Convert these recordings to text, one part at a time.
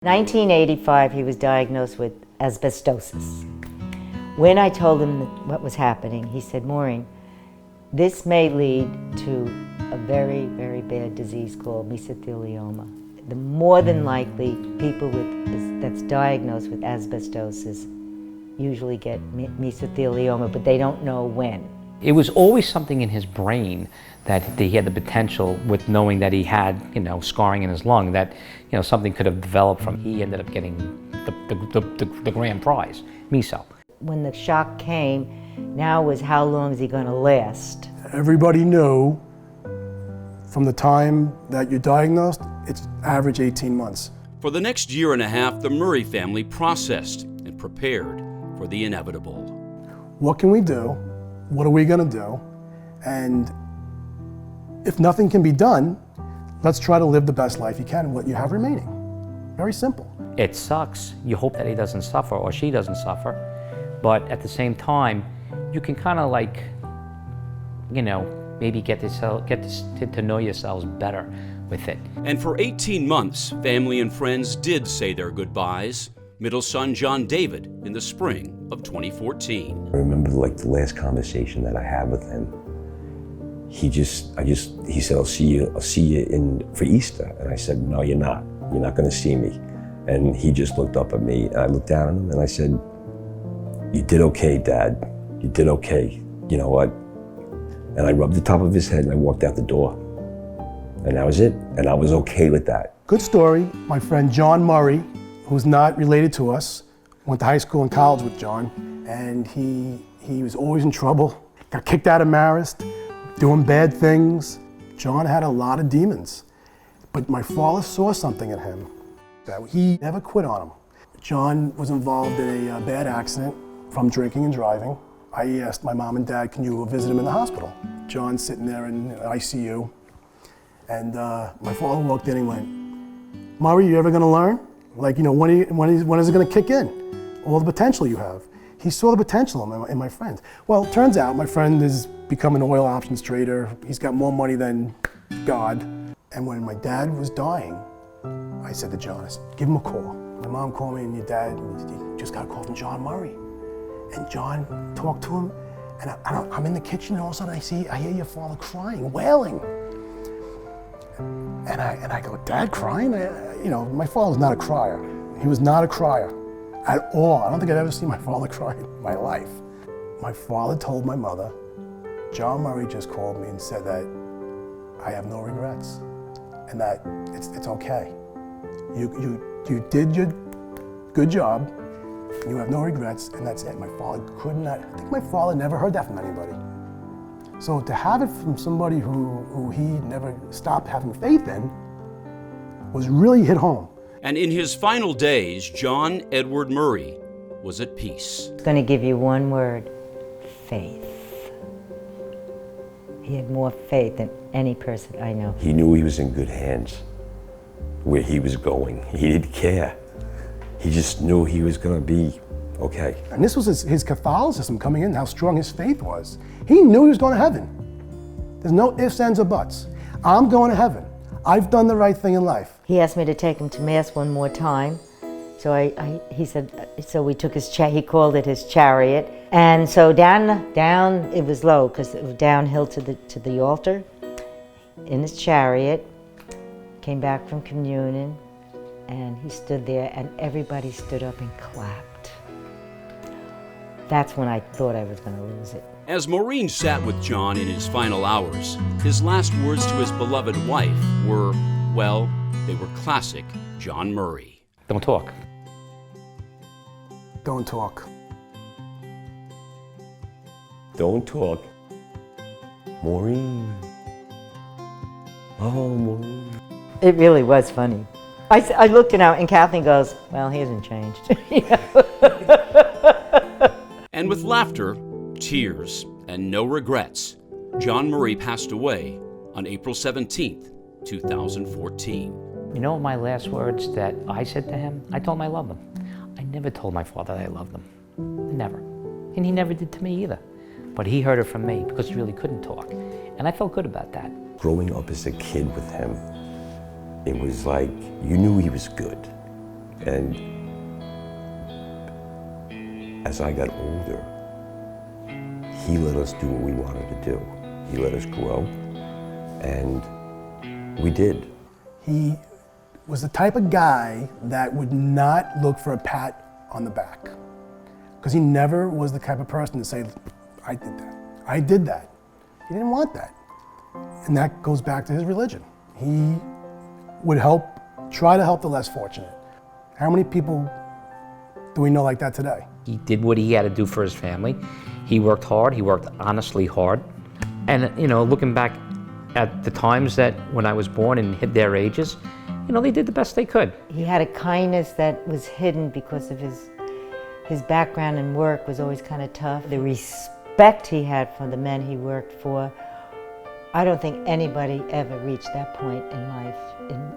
1985, he was diagnosed with asbestosis. When I told him what was happening, he said, Maureen, this may lead to a very, very bad disease called mesothelioma. The more than likely, people that's diagnosed with asbestosis usually get mesothelioma, but they don't know when. It was always something in his brain that he had the potential, with knowing that he had, scarring in his lung, that, something could have developed from. He ended up getting the grand prize, meso. When the shock came, now was how long is he going to last? Everybody knew from the time that you're diagnosed, it's average 18 months. For the next year and a half, the Murray family processed and prepared for the inevitable. What can we do? What are we going to do? And if nothing can be done, let's try to live the best life you can, what you have remaining. Very simple. It sucks. You hope that he doesn't suffer or she doesn't suffer, but at the same time, you can kind of maybe get to know yourselves better with it. And for 18 months, family and friends did say their goodbyes. Middle son John David in the spring of 2014. I remember the last conversation that I had with him. He said, I'll see you for Easter. And I said, no, you're not. You're not gonna see me. And he just looked up at me, and I looked down at him and I said, you did okay, Dad. You did okay. You know what? And I rubbed the top of his head and I walked out the door. And that was it. And I was okay with that. Good story. My friend John Murray, who's not related to us, went to high school and college with John, and he was always in trouble. Got kicked out of Marist, doing bad things. John had a lot of demons, but my father saw something in him that he never quit on him. John was involved in a bad accident from drinking and driving. I asked my mom and dad, can you visit him in the hospital? John's sitting there in ICU, and my father walked in and went, Murray, you ever gonna learn? When is it going to kick in? All the potential you have. He saw the potential in my friend. Well, it turns out my friend has become an oil options trader. He's got more money than God. And when my dad was dying, I said to John, I said, give him a call. My mom called me, and your dad, he just got a call from John Murray. And John talked to him, and I'm in the kitchen, and all of a sudden I hear your father crying, wailing. And I go, Dad crying? My father was not a crier. He was not a crier at all. I don't think I'd ever seen my father cry in my life. My father told my mother, John Murray just called me and said that I have no regrets and that it's okay. You did your good job, you have no regrets, and that's it. My father I think my father never heard that from anybody. So to have it from somebody who he never stopped having faith in was really hit home. And in his final days, John Edward Murray was at peace. I'm going to give you one word, faith. He had more faith than any person I know. He knew he was in good hands where he was going. He didn't care. He just knew he was going to be okay. And this was his Catholicism coming in, how strong his faith was. He knew he was going to heaven. There's no ifs, ands, or buts. I'm going to heaven. I've done the right thing in life. He asked me to take him to Mass one more time. So he said, so we took he called it his chariot. And so down it was low, because it was downhill to the altar, in his chariot, came back from communion, and he stood there, and everybody stood up and clapped. That's when I thought I was going to lose it. As Maureen sat with John in his final hours, his last words to his beloved wife were, well, they were classic John Murray. Don't talk. Don't talk. Don't talk. Maureen. Oh, Maureen. It really was funny. I looked and Kathleen goes, well, he hasn't changed. And with laughter, tears, and no regrets, John Murray passed away on April 17th, 2014. You know my last words that I said to him? I told him I loved him. I never told my father that I loved him. Never. And he never did to me either. But he heard it from me because he really couldn't talk. And I felt good about that. Growing up as a kid with him, it was like, you knew he was good. And as I got older, he let us do what we wanted to do. He let us grow, and we did. He was the type of guy that would not look for a pat on the back, because he never was the type of person to say, I did that. I did that. He didn't want that. And that goes back to his religion. He would try to help the less fortunate. How many people do we know like that today? He did what he had to do for his family. He worked hard, he worked honestly hard. And, you know, looking back at the times that when I was born and hit their ages, you know, they did the best they could. He had a kindness that was hidden because of his background and work was always kind of tough. The respect he had for the men he worked for, I don't think anybody ever reached that point in life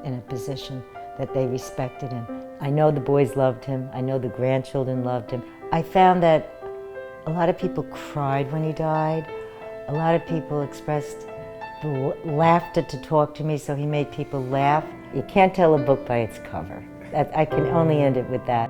in a position that they respected him. I know the boys loved him. I know the grandchildren loved him. I found that a lot of people cried when he died. A lot of people expressed the laughter to talk to me, so he made people laugh. You can't tell a book by its cover. I can only end it with that.